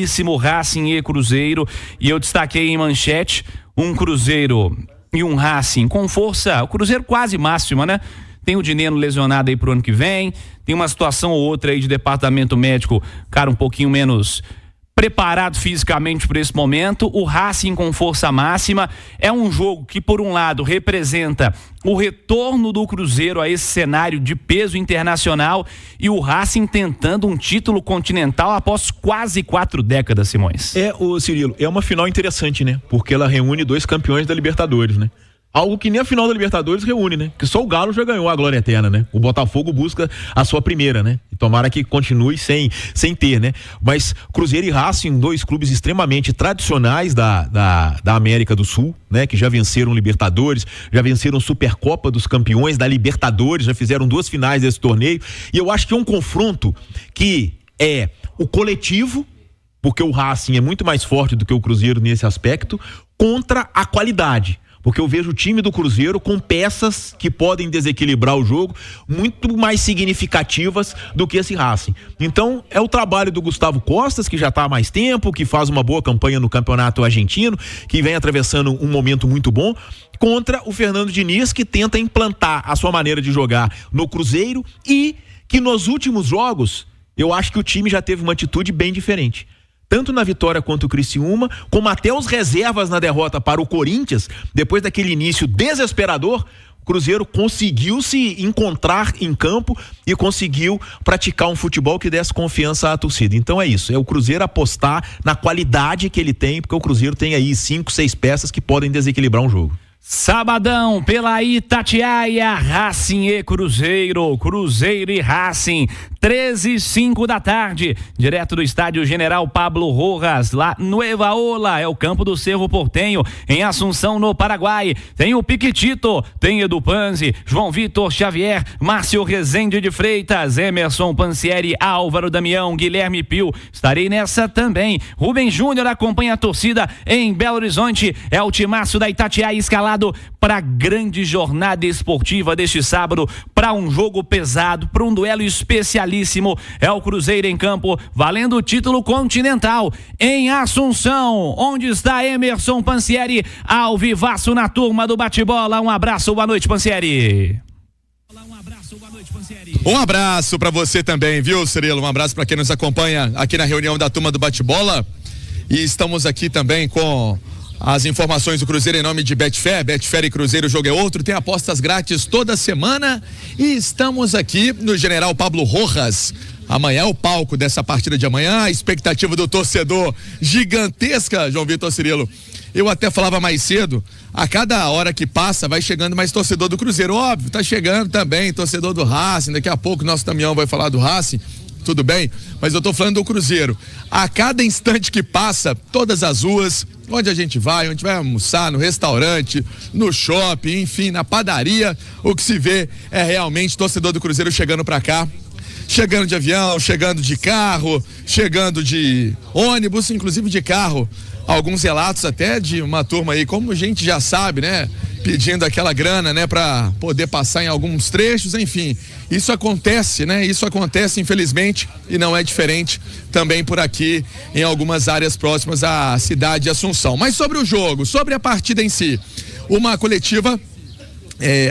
belíssimo Racing e Cruzeiro, e eu destaquei em manchete um Cruzeiro e um Racing com força, o Cruzeiro quase máxima, né? Tem o Dineno lesionado aí pro ano que vem, tem uma situação ou outra aí de departamento médico, cara, um pouquinho menos preparado fisicamente para esse momento. O Racing com força máxima. É um jogo que, por um lado, representa o retorno do Cruzeiro a esse cenário de peso internacional e o Racing tentando um título continental após quase 4 décadas, Simões. Ô Cirilo, é uma final interessante, né? Porque ela reúne 2 campeões da Libertadores, né? Algo que nem a final da Libertadores reúne, né? Que só o Galo já ganhou a glória eterna, né? O Botafogo busca a sua primeira, né? E tomara que continue sem ter, né? Mas Cruzeiro e Racing, 2 clubes extremamente tradicionais da América do Sul, né? Que já venceram Libertadores, já venceram Supercopa dos Campeões, da Libertadores, já fizeram 2 finais desse torneio. E eu acho que é um confronto que é o coletivo, porque o Racing é muito mais forte do que o Cruzeiro nesse aspecto, contra a qualidade. Porque eu vejo o time do Cruzeiro com peças que podem desequilibrar o jogo muito mais significativas do que esse Racing. Então, é o trabalho do Gustavo Costas, que já está há mais tempo, que faz uma boa campanha no campeonato argentino, que vem atravessando um momento muito bom, contra o Fernando Diniz, que tenta implantar a sua maneira de jogar no Cruzeiro e que nos últimos jogos, eu acho que o time já teve uma atitude bem diferente. Tanto na vitória contra o Criciúma, como até os reservas na derrota para o Corinthians, depois daquele início desesperador, o Cruzeiro conseguiu se encontrar em campo e conseguiu praticar um futebol que desse confiança à torcida. Então é isso, é o Cruzeiro apostar na qualidade que ele tem, porque o Cruzeiro tem aí 5, 6 peças que podem desequilibrar um jogo. Sabadão, pela Itatiaia, Racing e Cruzeiro, Cruzeiro e Racing, 13h05 da tarde, direto do estádio General Pablo Rojas, lá no Evaola, é o campo do Cerro Portenho, em Assunção, no Paraguai. Tem o Piquitito, tem Edu Panzi, João Vitor Xavier, Márcio Rezende de Freitas, Emerson Pansieri, Álvaro Damião, Guilherme Pio, estarei nessa também. Rubem Júnior acompanha a torcida em Belo Horizonte, é o timaço da Itatiaia escalado para a grande jornada esportiva deste sábado, para um jogo pesado, para um duelo especialíssimo. É o Cruzeiro em campo, valendo o título continental em Assunção, onde está Emerson Pansieri, ao vivaço na turma do bate-bola. Um abraço, boa noite, Pansieri. Um abraço para você também, viu, Cirilo? Um abraço para quem nos acompanha aqui na reunião da turma do bate-bola. E estamos aqui também com as informações do Cruzeiro em nome de Betfair e Cruzeiro, o jogo é outro, tem apostas grátis toda semana e estamos aqui no General Pablo Rojas. Amanhã é o palco dessa partida de amanhã, a expectativa do torcedor gigantesca, João Vitor, Cirilo. Eu até falava mais cedo, a cada hora que passa vai chegando mais torcedor do Cruzeiro, óbvio, tá chegando também torcedor do Racing, daqui a pouco nosso Damião vai falar do Racing. Tudo bem, mas eu tô falando do Cruzeiro. A cada instante que passa, todas as ruas, onde a gente vai almoçar, no restaurante, no shopping, enfim, na padaria, o que se vê é realmente torcedor do Cruzeiro chegando pra cá, chegando de avião, chegando de carro, chegando de ônibus, inclusive de carro. Alguns relatos até de uma turma aí, como a gente já sabe, né? Pedindo aquela grana, né? Pra poder passar em alguns trechos, enfim. Isso acontece, né? Isso acontece, infelizmente, e não é diferente também por aqui, em algumas áreas próximas à cidade de Assunção. Mas sobre o jogo, sobre a partida em si, uma coletiva,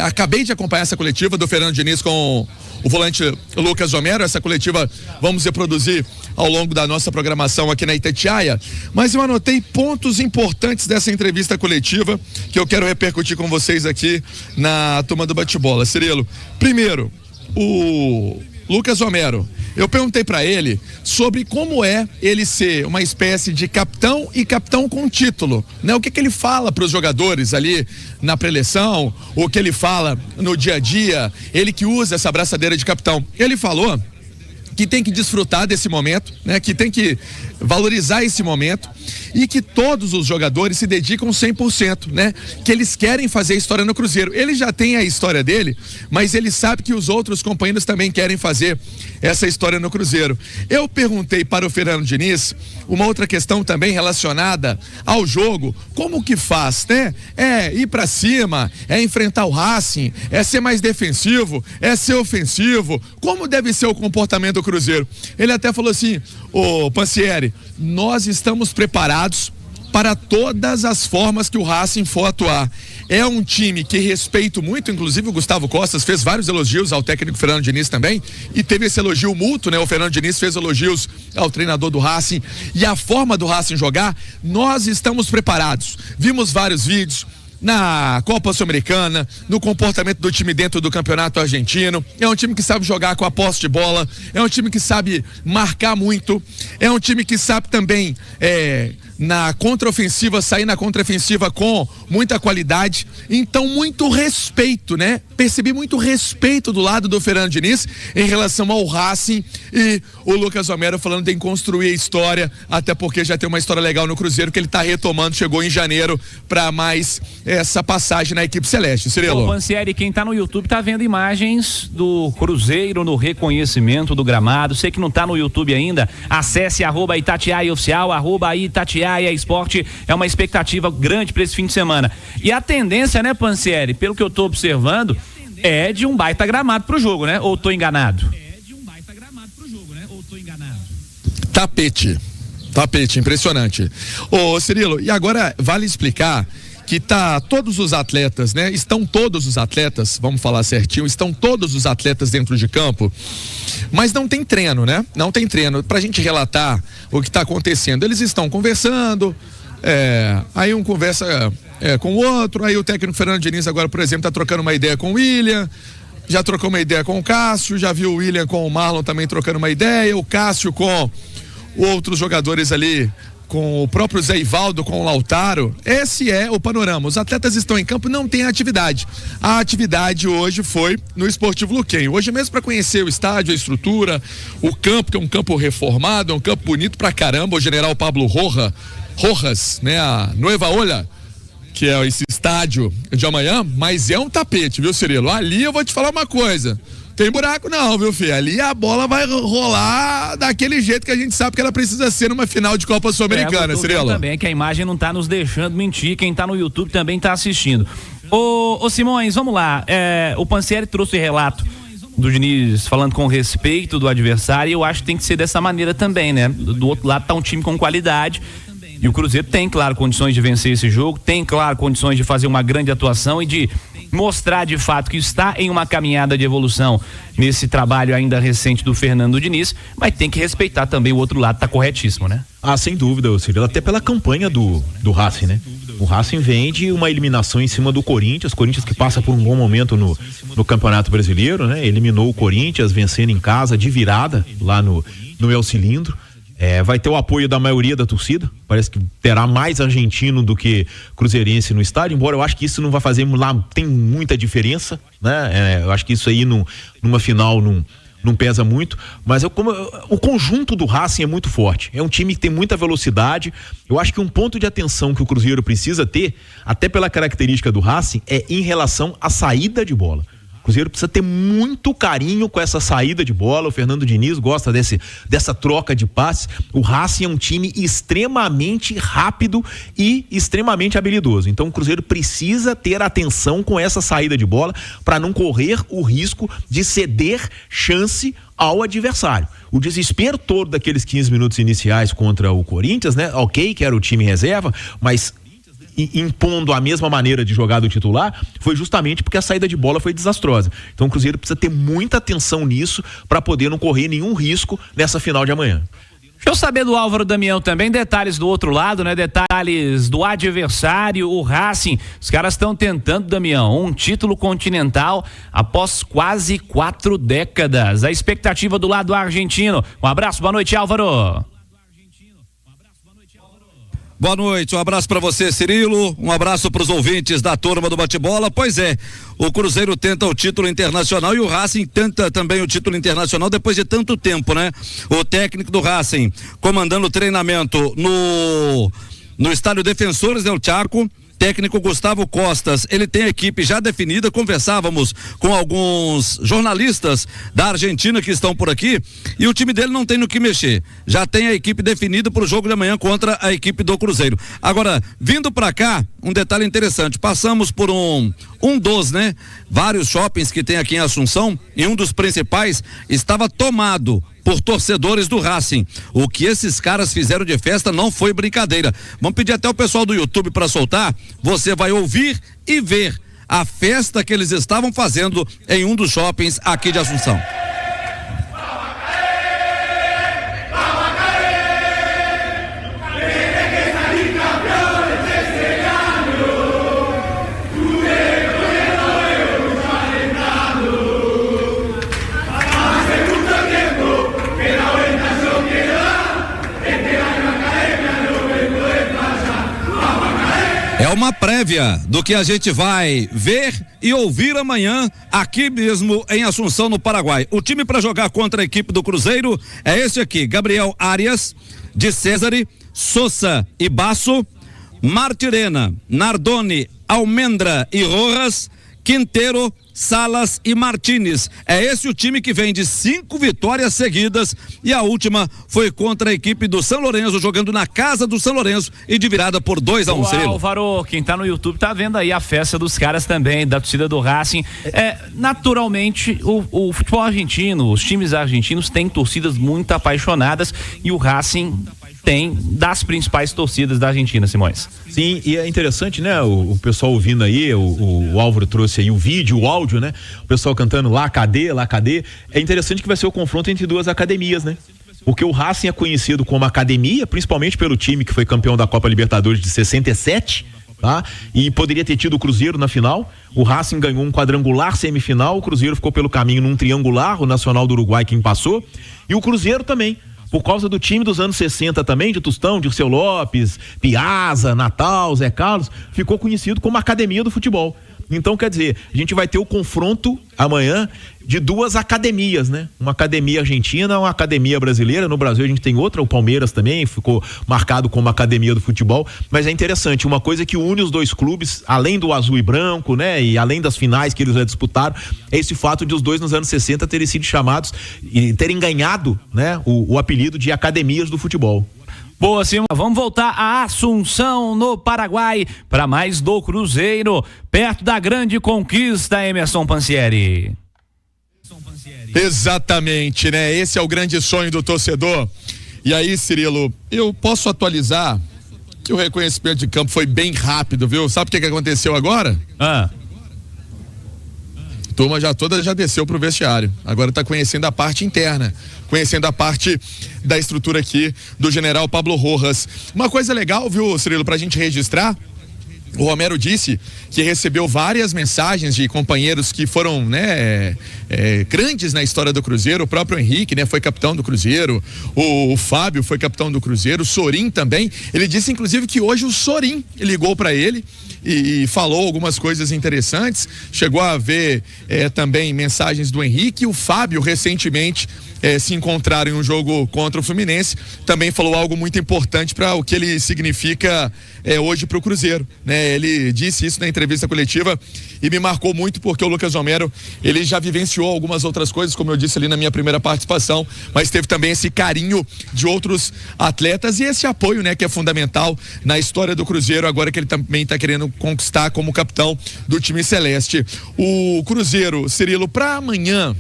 acabei de acompanhar essa coletiva do Fernando Diniz com o volante Lucas Homero. Essa coletiva vamos reproduzir ao longo da nossa programação aqui na Itatiaia, mas eu anotei pontos importantes dessa entrevista coletiva que eu quero repercutir com vocês aqui na turma do bate-bola. Cirilo, primeiro, o Lucas Homero, eu perguntei para ele sobre como é ele ser uma espécie de capitão e capitão com título, né? O que ele fala para os jogadores ali na preleção, o que ele fala no dia a dia, ele que usa essa braçadeira de capitão. Ele falou que tem que desfrutar desse momento, né? Que tem que valorizar esse momento e que todos os jogadores se dedicam 100%, né? Que eles querem fazer história no Cruzeiro. Ele já tem a história dele, mas ele sabe que os outros companheiros também querem fazer essa história no Cruzeiro. Eu perguntei para o Fernando Diniz uma outra questão também relacionada ao jogo, como que faz, né? É ir pra cima, é enfrentar o Racing, é ser mais defensivo, é ser ofensivo, como deve ser o comportamento do Cruzeiro? Ele até falou assim: ô Pansieri, Pansieri, nós estamos preparados para todas as formas que o Racing for atuar. É um time que respeito muito, inclusive o Gustavo Costas fez vários elogios ao técnico Fernando Diniz também, e teve esse elogio mútuo, né? O Fernando Diniz fez elogios ao treinador do Racing, e a forma do Racing jogar, nós estamos preparados. Vimos vários vídeos na Copa Sul-Americana, no comportamento do time dentro do Campeonato Argentino. É um time que sabe jogar com a posse de bola, é um time que sabe marcar muito, é um time que sabe também na contraofensiva, sair na contraofensiva com muita qualidade. Então, muito respeito, né? Percebi muito respeito do lado do Fernando Diniz em relação ao Racing, e o Lucas Romero falando em construir a história, até porque já tem uma história legal no Cruzeiro que ele tá retomando, chegou em janeiro para mais essa passagem na equipe celeste. Cirilo. Ô, Pansieri, quem tá no YouTube tá vendo imagens do Cruzeiro no reconhecimento do gramado. Você que não tá no YouTube ainda, acesse @ItatiaiaOficial, @Itatiaia Esporte. É uma expectativa grande para esse fim de semana. E a tendência, né, Pansieri, pelo que eu tô observando, é de um baita gramado pro jogo, né? Ou tô enganado? Tapete, impressionante. Ô, Cirilo, e agora vale explicar que todos os atletas, né? Estão todos os atletas, vamos falar certinho, estão todos os atletas dentro de campo, mas não tem treino, né? Não tem treino pra gente relatar o que tá acontecendo. Eles estão conversando, aí um conversa com o outro, aí o técnico Fernando Diniz agora, por exemplo, tá trocando uma ideia com o William, já trocou uma ideia com o Cássio, já viu o William com o Marlon também trocando uma ideia, o Cássio com outros jogadores ali, com o próprio Zé Ivaldo, com o Lautaro. Esse é o panorama. Os atletas estão em campo, não tem atividade. A atividade hoje foi no Esportivo Luquem. Hoje mesmo, para conhecer o estádio, a estrutura, o campo, que é um campo reformado, é um campo bonito pra caramba. O General Pablo Rojas, né? A Nueva Ola, que é esse estádio de amanhã, mas é um tapete, viu, Cirilo? Ali eu vou te falar uma coisa. Tem buraco não, viu, filho? Ali a bola vai rolar daquele jeito que a gente sabe que ela precisa ser numa final de Copa Sul-Americana, Cirilo. Também que a imagem não tá nos deixando mentir, quem tá no YouTube também tá assistindo. Ô Simões, vamos lá, o Pansieri trouxe relato do Diniz falando com respeito do adversário, e eu acho que tem que ser dessa maneira também, né? Do outro lado tá um time com qualidade, e o Cruzeiro tem, claro, condições de vencer esse jogo, tem, claro, condições de fazer uma grande atuação e de mostrar de fato que está em uma caminhada de evolução nesse trabalho ainda recente do Fernando Diniz, mas tem que respeitar também o outro lado, tá corretíssimo, né? Ah, sem dúvida, Cirilo, até pela campanha do Racing, né? O Racing vem de uma eliminação em cima do Corinthians que passa por um bom momento no Campeonato Brasileiro, né? Eliminou o Corinthians, vencendo em casa de virada lá no El Cilindro. Vai ter o apoio da maioria da torcida, parece que terá mais argentino do que cruzeirense no estádio, embora eu acho que isso não vai fazer lá, tem muita diferença, né? Eu acho que isso aí numa final não pesa muito, mas o conjunto do Racing é muito forte, é um time que tem muita velocidade. Eu acho que um ponto de atenção que o Cruzeiro precisa ter, até pela característica do Racing, é em relação à saída de bola. O Cruzeiro precisa ter muito carinho com essa saída de bola. O Fernando Diniz gosta dessa troca de passes. O Racing é um time extremamente rápido e extremamente habilidoso. Então o Cruzeiro precisa ter atenção com essa saída de bola para não correr o risco de ceder chance ao adversário. O desespero todo daqueles 15 minutos iniciais contra o Corinthians, né? Ok, que era o time reserva, mas impondo a mesma maneira de jogar do titular, foi justamente porque a saída de bola foi desastrosa. Então o Cruzeiro precisa ter muita atenção nisso para poder não correr nenhum risco nessa final de amanhã. Deixa eu saber do Álvaro Damião também, detalhes do outro lado, né? Detalhes do adversário, o Racing. Os caras estão tentando, Damião, um título continental após quase 4 décadas. A expectativa do lado argentino. Um abraço, boa noite, Álvaro. Boa noite, um abraço para você, Cirilo, um abraço para os ouvintes da turma do bate-bola. Pois é, o Cruzeiro tenta o título internacional e o Racing tenta também o título internacional depois de tanto tempo, né? O técnico do Racing comandando o treinamento no estádio Defensores del Chaco. Técnico Gustavo Costas, ele tem a equipe já definida. Conversávamos com alguns jornalistas da Argentina que estão por aqui e o time dele não tem no que mexer, já tem a equipe definida para o jogo de amanhã contra a equipe do Cruzeiro. Agora, vindo para cá, um detalhe interessante, passamos por um um dos, né? Vários shoppings que tem aqui em Assunção, e um dos principais estava tomado por torcedores do Racing. O que esses caras fizeram de festa não foi brincadeira. Vamos pedir até o pessoal do YouTube para soltar. Você vai ouvir e ver a festa que eles estavam fazendo em um dos shoppings aqui de Assunção. É uma prévia do que a gente vai ver e ouvir amanhã aqui mesmo em Assunção, no Paraguai. O time para jogar contra a equipe do Cruzeiro é esse aqui: Gabriel Arias, de Césare, Sousa e Basso, Martirena, Nardoni, Almendra e Rojas, Quinteiro, Salas e Martínez. É esse o time que vem de 5 vitórias seguidas, e a última foi contra a equipe do São Lourenço, jogando na casa do São Lourenço e de virada por 2-1. Álvaro, quem tá no YouTube tá vendo aí a festa dos caras também, da torcida do Racing. Naturalmente, o futebol argentino, os times argentinos têm torcidas muito apaixonadas, e o Racing tem das principais torcidas da Argentina, Simões. Sim, e é interessante, né? O pessoal ouvindo aí, o Álvaro trouxe aí o vídeo, o áudio, né? O pessoal cantando lá cadê, lá cadê. É interessante que vai ser o confronto entre duas academias, né? Porque o Racing é conhecido como academia, principalmente pelo time que foi campeão da Copa Libertadores de 67, tá? E poderia ter tido o Cruzeiro na final. O Racing ganhou um quadrangular semifinal, o Cruzeiro ficou pelo caminho num triangular, o Nacional do Uruguai quem passou, e o Cruzeiro também, por causa do time dos anos 60 também, de Tostão, Dirceu Lopes, Piazza, Natal, Zé Carlos, ficou conhecido como academia do futebol. Então, quer dizer, a gente vai ter o confronto amanhã de duas academias, né? Uma academia argentina, uma academia brasileira. No Brasil a gente tem outra, o Palmeiras também ficou marcado como academia do futebol, mas é interessante, uma coisa que une os dois clubes, além do azul e branco, né? E além das finais que eles já disputaram, é esse fato de os dois nos anos 60 terem sido chamados e terem ganhado, né? O apelido de academias do futebol. Boa, Simão. Vamos voltar a Assunção, no Paraguai, para mais do Cruzeiro, perto da grande conquista, Emerson Pansieri. Exatamente, né? Esse é o grande sonho do torcedor. E aí, Cirilo, eu posso atualizar que o reconhecimento de campo foi bem rápido, viu? Sabe o que aconteceu agora? A turma toda já desceu pro vestiário. Agora tá conhecendo a parte interna, conhecendo a parte da estrutura aqui do General Pablo Rojas. Uma coisa legal, viu, Cirilo, pra gente registrar: o Romero disse que recebeu várias mensagens de companheiros que foram, né, grandes na história do Cruzeiro. O próprio Henrique, né, foi capitão do Cruzeiro. O Fábio foi capitão do Cruzeiro. O Sorin também. Ele disse, inclusive, que hoje o Sorin ligou para ele e falou algumas coisas interessantes. Chegou a ver também mensagens do Henrique. E o Fábio, recentemente, se encontraram em um jogo contra o Fluminense, também falou algo muito importante para o que ele significa hoje para o Cruzeiro, né? Ele disse isso na entrevista coletiva e me marcou muito, porque o Lucas Romero, ele já vivenciou algumas outras coisas, como eu disse ali na minha primeira participação, mas teve também esse carinho de outros atletas e esse apoio, né, que é fundamental na história do Cruzeiro, agora que ele também está querendo conquistar como capitão do time celeste. O Cruzeiro, Cirilo, para amanhã,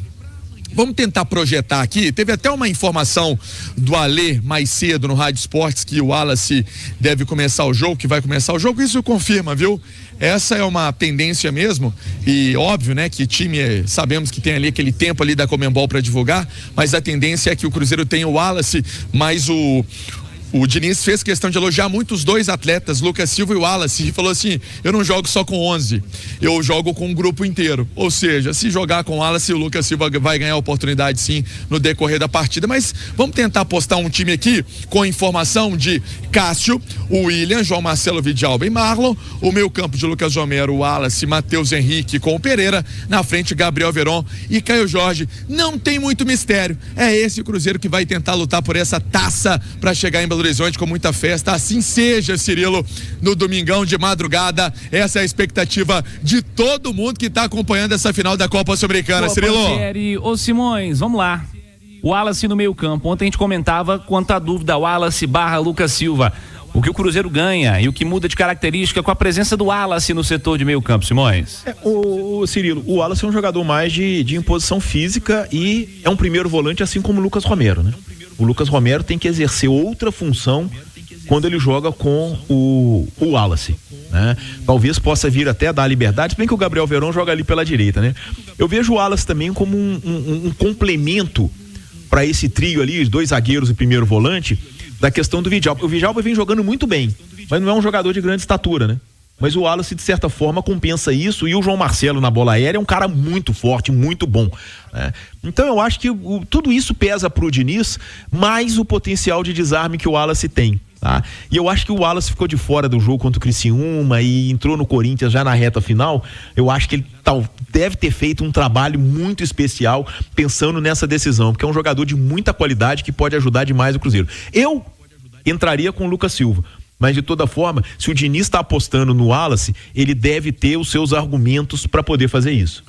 vamos tentar projetar aqui. Teve até uma informação do Alê mais cedo no Rádio Esportes que o Wallace deve começar o jogo, que vai começar o jogo. Isso confirma, viu? Essa é uma tendência mesmo, e óbvio, né, que time, sabemos que tem ali aquele tempo ali da Conmebol para divulgar, mas a tendência é que o Cruzeiro tenha o Wallace, mas o Diniz fez questão de elogiar muito os dois atletas, Lucas Silva e o Wallace, e falou assim: eu não jogo só com 11, eu jogo com um grupo inteiro. Ou seja, se jogar com o Wallace, o Lucas Silva vai ganhar oportunidade sim no decorrer da partida. Mas vamos tentar apostar um time aqui com informação de Cássio, o William, João Marcelo Vidalba e Marlon, o meio campo de Lucas Romero, Wallace, Matheus Henrique com o Pereira, na frente Gabriel Veron e Caio Jorge. Não tem muito mistério, é esse o Cruzeiro que vai tentar lutar por essa taça para chegar em Belo Horizonte com muita festa. Assim seja, Cirilo, no domingão de madrugada. Essa é a expectativa de todo mundo que está acompanhando essa final da Copa Sul-Americana. Cirilo. Ô Simões, vamos lá. O Wallace no meio campo. Ontem a gente comentava quanta dúvida, Wallace / Lucas Silva. o que o Cruzeiro ganha e o que muda de característica com a presença do Wallace no setor de meio campo, Simões? O Cirilo, o Wallace é um jogador mais de imposição física e é um primeiro volante, assim como o Lucas Romero, né? O Lucas Romero tem que exercer outra função quando ele joga com o Wallace, né? Talvez possa vir até a dar liberdade, se bem que o Gabriel Veron joga ali pela direita, né? Eu vejo o Wallace também como um complemento para esse trio ali, os dois zagueiros e primeiro volante, da questão do Vidal. O Vidal vem jogando muito bem, mas não é um jogador de grande estatura, né? Mas o Wallace, de certa forma, compensa isso, e o João Marcelo na bola aérea é um cara muito forte, muito bom, né? Então eu acho que tudo isso pesa pro Diniz, mais o potencial de desarme que o Wallace tem, tá? E eu acho que o Wallace ficou de fora do jogo contra o Criciúma e entrou no Corinthians já na reta final. Eu acho que ele deve ter feito um trabalho muito especial pensando nessa decisão, porque é um jogador de muita qualidade que pode ajudar demais o Cruzeiro. Eu entraria com o Lucas Silva, mas de toda forma, se o Diniz está apostando no Wallace, ele deve ter os seus argumentos para poder fazer isso.